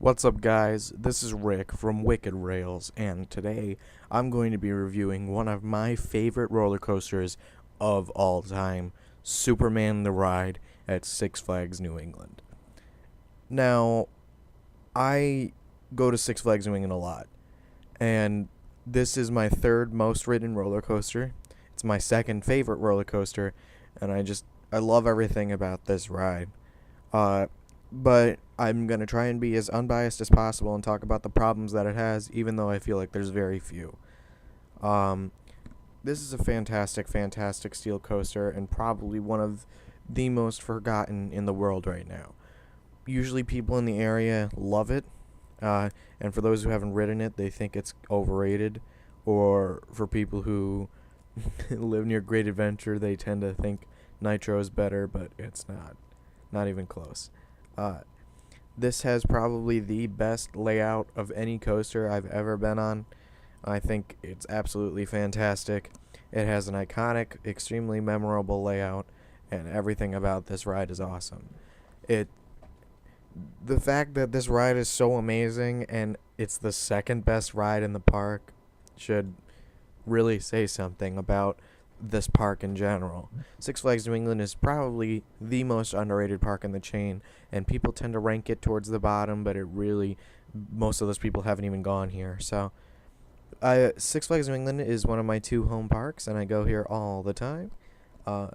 What's up, guys? This is Rick from Wicked Rails, and today I'm going to be reviewing one of my favorite roller coasters of all time, Superman the Ride at Six Flags New England. Now, I go to Six Flags New England a lot, and this is my third most ridden roller coaster. It's my second favorite roller coaster, and I love everything about this ride. Uh, but I'm going to try and be as unbiased as possible and talk about the problems that it has, even though I feel like there's very few. Um, this is a fantastic, fantastic steel coaster and probably one of the most forgotten in the world right now. Usually people in the area love it, and for those who haven't ridden it, they think it's overrated. Or for people who live near Great Adventure, they tend to think Nitro is better, but it's not. Not even close. Uh, this has probably the best layout of any coaster I've ever been on. I think it's absolutely fantastic. It has an iconic, extremely memorable layout, and everything about this ride is awesome. It the fact that this ride is so amazing and it's the second best ride in the park should really say something about this park in general. Six Flags New England is probably the most underrated park in the chain, and people tend to rank it towards the bottom, but most of those people haven't even gone here. So, Six Flags New England is one of my two home parks, and I go here all the time. Uh,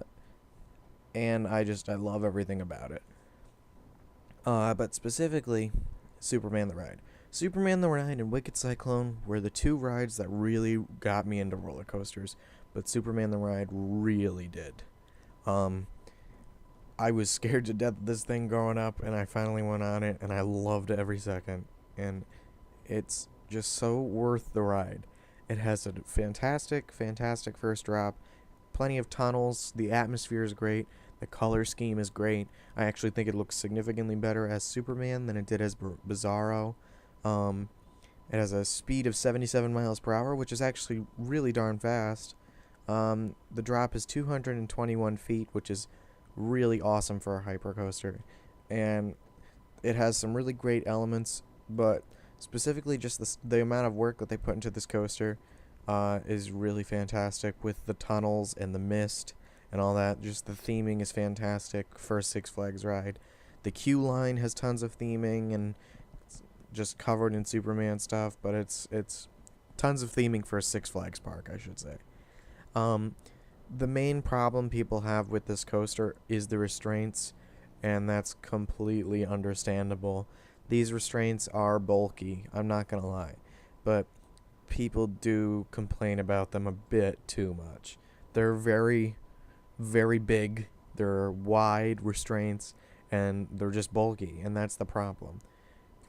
and I love everything about it. But specifically, Superman the Ride. Superman the Ride and Wicked Cyclone were the two rides that really got me into roller coasters, but Superman the Ride really did. Um, I was scared to death of this thing growing up, and I finally went on it, and I loved every second. And it's just so worth the ride. It has a fantastic, fantastic first drop, plenty of tunnels, the atmosphere is great, the color scheme is great. I actually think it looks significantly better as Superman than it did as Bizarro. Um, it has a speed of 77 miles per hour, which is actually really darn fast. The drop is 221 feet, which is really awesome for a hypercoaster. And it has some really great elements, but specifically just the amount of work that they put into this coaster is really fantastic with the tunnels and the mist and all that. Just the theming is fantastic for a Six Flags ride. The queue line has tons of theming and it's just covered in Superman stuff, but it's tons of theming for a Six Flags park, I should say. Um, the main problem people have with this coaster is the restraints, and that's completely understandable. These restraints are bulky, I'm not gonna lie, but people do complain about them a bit too much. They're very, very big, they're wide restraints, and they're just bulky, and that's the problem.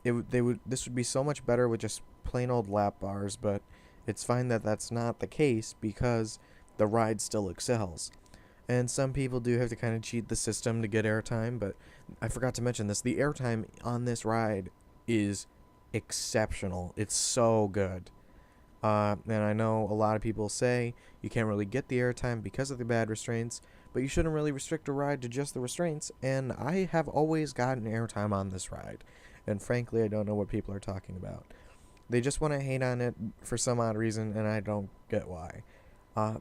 This would be so much better with just plain old lap bars, but it's fine that that's not the case because the ride still excels. And some people do have to kind of cheat the system to get airtime, but I forgot to mention this. The airtime on this ride is exceptional. It's so good. And I know a lot of people say you can't really get the airtime because of the bad restraints, but you shouldn't really restrict a ride to just the restraints, and I have always gotten airtime on this ride. And frankly, I don't know what people are talking about. They just want to hate on it for some odd reason, and I don't get why. Uh,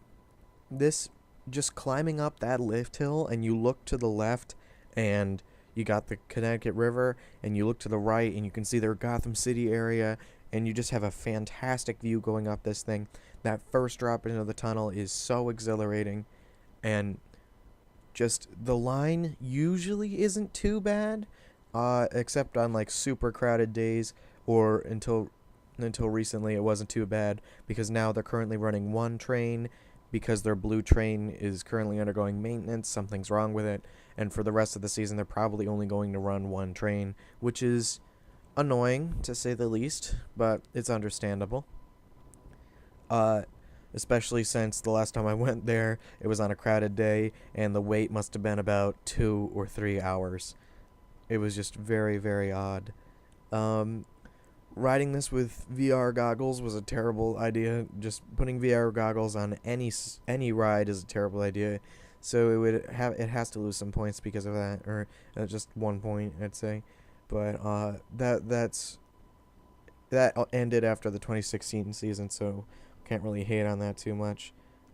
this just climbing up that lift hill, and you look to the left, and you got the Connecticut River, and you look to the right, and you can see their Gotham City area, and you just have a fantastic view going up this thing. That first drop into the tunnel is so exhilarating, and just the line usually isn't too bad, except on like super crowded days, or until recently it wasn't too bad because now they're currently running one train because their blue train is currently undergoing maintenance. Something's wrong with it, and for the rest of the season they're probably only going to run one train, which is annoying to say the least, but it's understandable. Uh, Especially since the last time I went there, it was on a crowded day, and the wait must have been about 2 or 3 hours. It was just very, very odd. Um, Riding this with VR goggles was a terrible idea. Just putting VR goggles on any ride is a terrible idea. So it has to lose some points because of that, or just 1 point, I'd say. But that ended after the 2016 season, so can't really hate on that too much.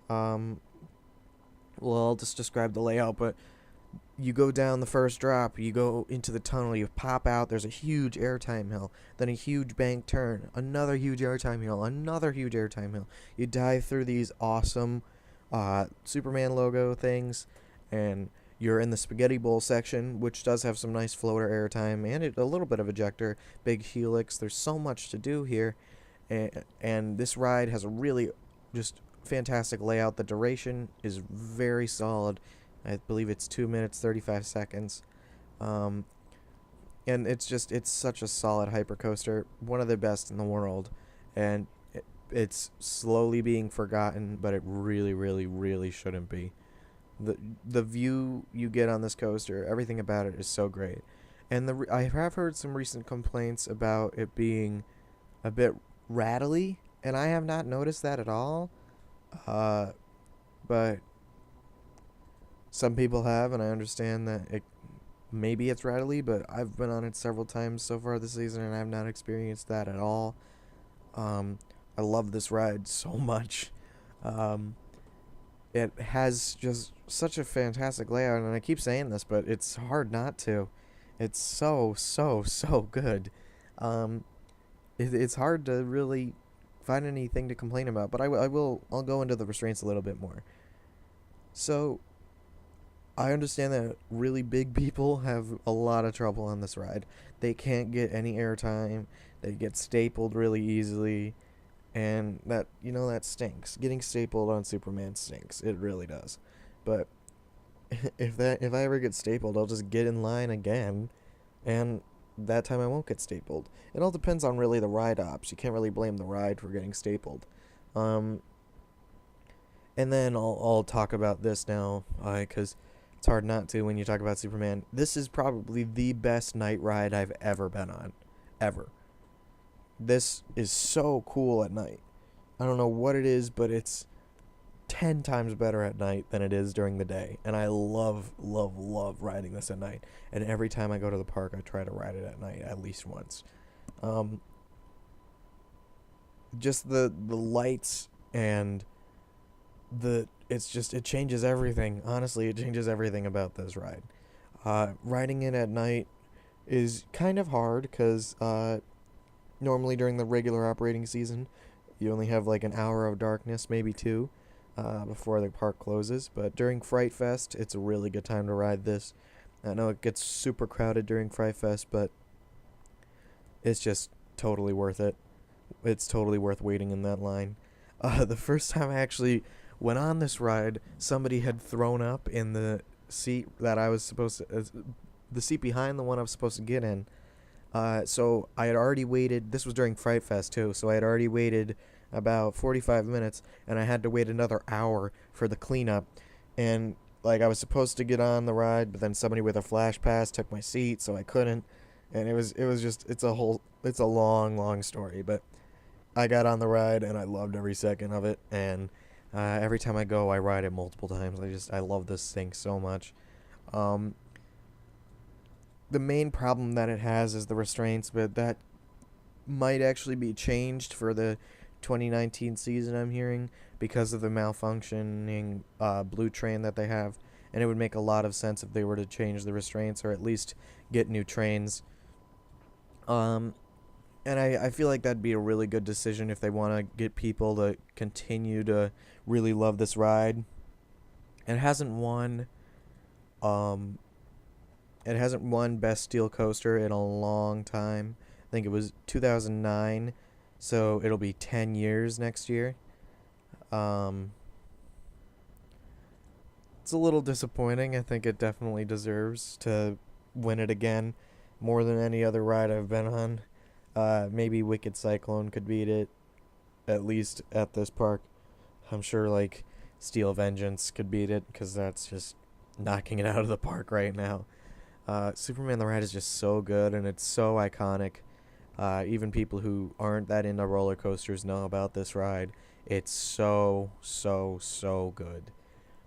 Um, well, I'll just describe the layout, but you go down the first drop, you go into the tunnel, you pop out, there's a huge airtime hill, then a huge bank turn, another huge airtime hill, another huge airtime hill. You dive through these awesome Superman logo things, and you're in the spaghetti bowl section, which does have some nice floater airtime and a little bit of ejector, big helix. There's so much to do here, and this ride has a really just fantastic layout. The duration is very solid. I believe it's 2 minutes 35 seconds. Um, and it's such a solid hypercoaster, one of the best in the world, and it's slowly being forgotten, but it really, really, really shouldn't be. the The view you get on this coaster, everything about it is so great. And I have heard some recent complaints about it being a bit rattly, and I have not noticed that at all. Uh, but some people have, and I understand that maybe it's rattly, but I've been on it several times so far this season, and I've not experienced that at all. Um, I love this ride so much. Um, it has just such a fantastic layout, and I keep saying this, but it's hard not to. It's so, so, so good. Um, it's hard to really find anything to complain about, but I'll go into the restraints a little bit more. So, I understand that really big people have a lot of trouble on this ride. They can't get any airtime. They get stapled really easily, and that stinks. Getting stapled on Superman stinks. It really does. But if I ever get stapled, I'll just get in line again, and that time I won't get stapled. It all depends on really the ride ops. You can't really blame the ride for getting stapled. Um, and then I'll talk about this now, because it's hard not to when you talk about Superman. This is probably the best night ride I've ever been on, ever. This is so cool at night. I don't know what it is, but it's 10 times better at night than it is during the day. And I love, love, love riding this at night. And every time I go to the park, I try to ride it at night at least once. Um, just the lights and it changes everything. Honestly, it changes everything about this ride. Riding it at night is kind of hard because normally during the regular operating season, you only have like an hour of darkness, maybe two, before the park closes. But during Fright Fest, it's a really good time to ride this. I know it gets super crowded during Fright Fest, but it's just totally worth it. It's totally worth waiting in that line. The first time I actually went on this ride, somebody had thrown up in the seat that I was supposed to, the seat behind the one I was supposed to get in. So I had already waited. This was during Fright Fest too, so I had already waited about 45 minutes, and I had to wait another hour for the cleanup. And like I was supposed to get on the ride, but then somebody with a flash pass took my seat, so I couldn't. And it was just it's a long, long story, but I got on the ride and I loved every second of it. And every time I go, I ride it multiple times. I love this thing so much. Um, the main problem that it has is the restraints, but that might actually be changed for the 2019 season, I'm hearing, because of the malfunctioning blue train that they have. And it would make a lot of sense if they were to change the restraints or at least get new trains. And I feel like that'd be a really good decision if they want to get people to continue to really love this ride. It hasn't won um it hasn't won Best Steel Coaster in a long time. I think it was 2009, so it'll be 10 years next year. Um, it's a little disappointing. I think it definitely deserves to win it again more than any other ride I've been on. Maybe Wicked Cyclone could beat it, at least at this park. I'm sure, like, Steel Vengeance could beat it, because that's just knocking it out of the park right now. Superman the Ride is just so good, and it's so iconic. Even people who aren't that into roller coasters know about this ride. It's so, so, so good.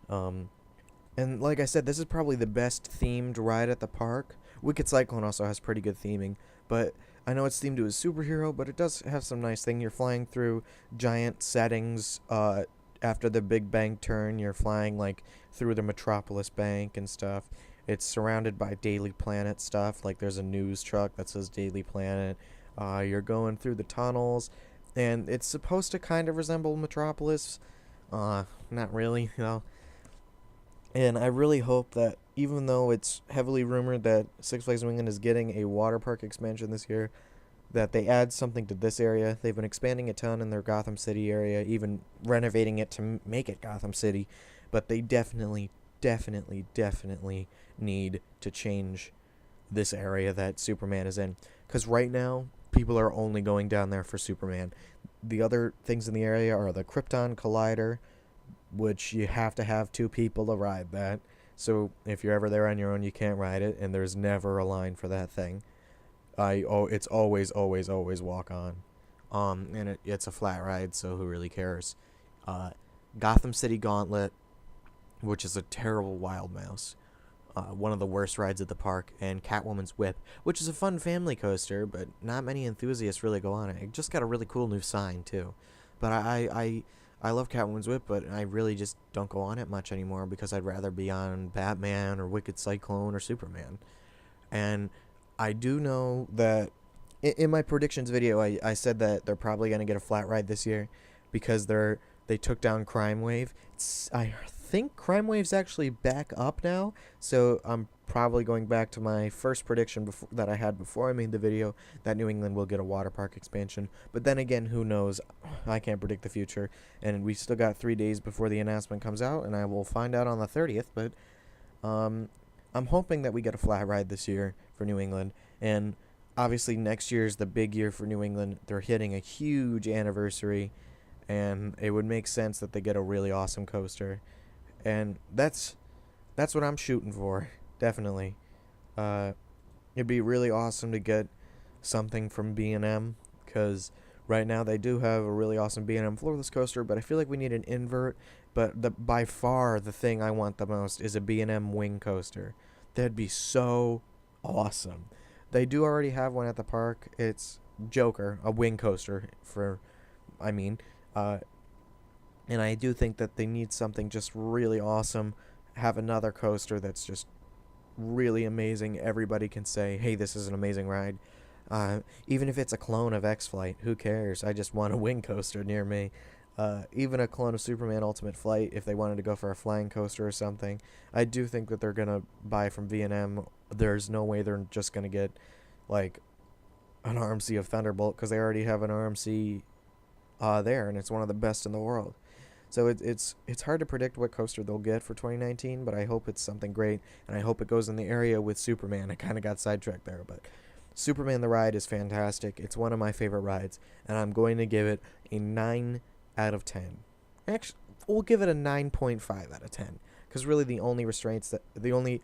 And like I said, this is probably the best themed ride at the park, Wicked Cyclone also has pretty good theming, but I know it's themed to a superhero, but it does have some nice thing. You're flying through giant settings. After the Big Bang turn, you're flying like through the Metropolis Bank and stuff. It's surrounded by Daily Planet stuff. Like there's a news truck that says Daily Planet. You're going through the tunnels, and it's supposed to kind of resemble Metropolis. Not really, you know. And I really hope that even though it's heavily rumored that Six Flags New England is getting a water park expansion this year, that they add something to this area. They've been expanding a ton in their Gotham City area, even renovating it to make it Gotham City, but they definitely need to change this area that Superman is in. Because right now, people are only going down there for Superman. The other things in the area are the Krypton Collider, which you have to have two people to ride that. So if you're ever there on your own, you can't ride it, and there's never a line for that thing. It's always walk on. And it's a flat ride, so who really cares? Gotham City Gauntlet, which is a terrible wild mouse. One of the worst rides at the park, and Catwoman's Whip, which is a fun family coaster, but not many enthusiasts really go on it. It just got a really cool new sign too. But I love Catwoman's Whip, but I really just don't go on it much anymore because I'd rather be on Batman or Wicked Cyclone or Superman. And I do know that in my predictions video, I said that they're probably going to get a flat ride this year because they took down Crime Wave. I think Crime Wave's actually back up now, so I'm probably going back to my first prediction that I had before I made the video, that New England will get a water park expansion. But then again, who knows? I can't predict the future, and we still got 3 days before the announcement comes out, and I will find out on the 30th, but I'm hoping that we get a flat ride this year for New England, and obviously next year is the big year for New England. They're hitting a huge anniversary, and it would make sense that they get a really awesome coaster, and that's what I'm shooting for, definitely. It'd be really awesome to get something from B&M, because right now they do have a really awesome B&M floorless coaster, but I feel like we need an invert. But by far the thing I want the most is a B&M wing coaster. That'd be so awesome. They do already have one at the park. It's Joker, a wing coaster and I do think that they need something just really awesome. Have another coaster that's just really amazing. Everybody can say, hey, this is an amazing ride. Even if it's a clone of X-Flight, who cares? I just want a wing coaster near me. Even a clone of Superman Ultimate Flight, if they wanted to go for a flying coaster or something. I do think that they're going to buy from V&M. There's no way they're just going to get, like, an RMC of Thunderbolt, because they already have an RMC there, and it's one of the best in the world. So it's hard to predict what coaster they'll get for 2019, but I hope it's something great, and I hope it goes in the area with Superman. I kind of got sidetracked there, but Superman the ride is fantastic. It's one of my favorite rides, and I'm going to give it a 9 out of 10. Actually, we'll give it a 9.5 out of 10, because really the only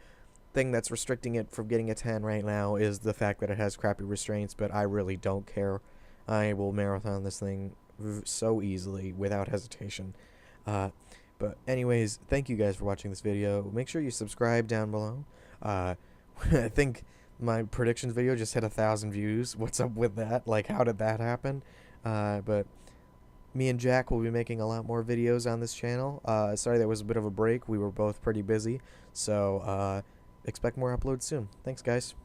thing that's restricting it from getting a 10 right now is the fact that it has crappy restraints, but I really don't care. I will marathon this thing so easily, without hesitation. But anyways, thank you guys for watching this video. Make sure you subscribe down below. I think my predictions video just hit 1,000 views. What's up with that? Like, how did that happen? But me and Jack will be making a lot more videos on this channel. Sorry that was a bit of a break. We were both pretty busy. So expect more uploads soon. Thanks, guys.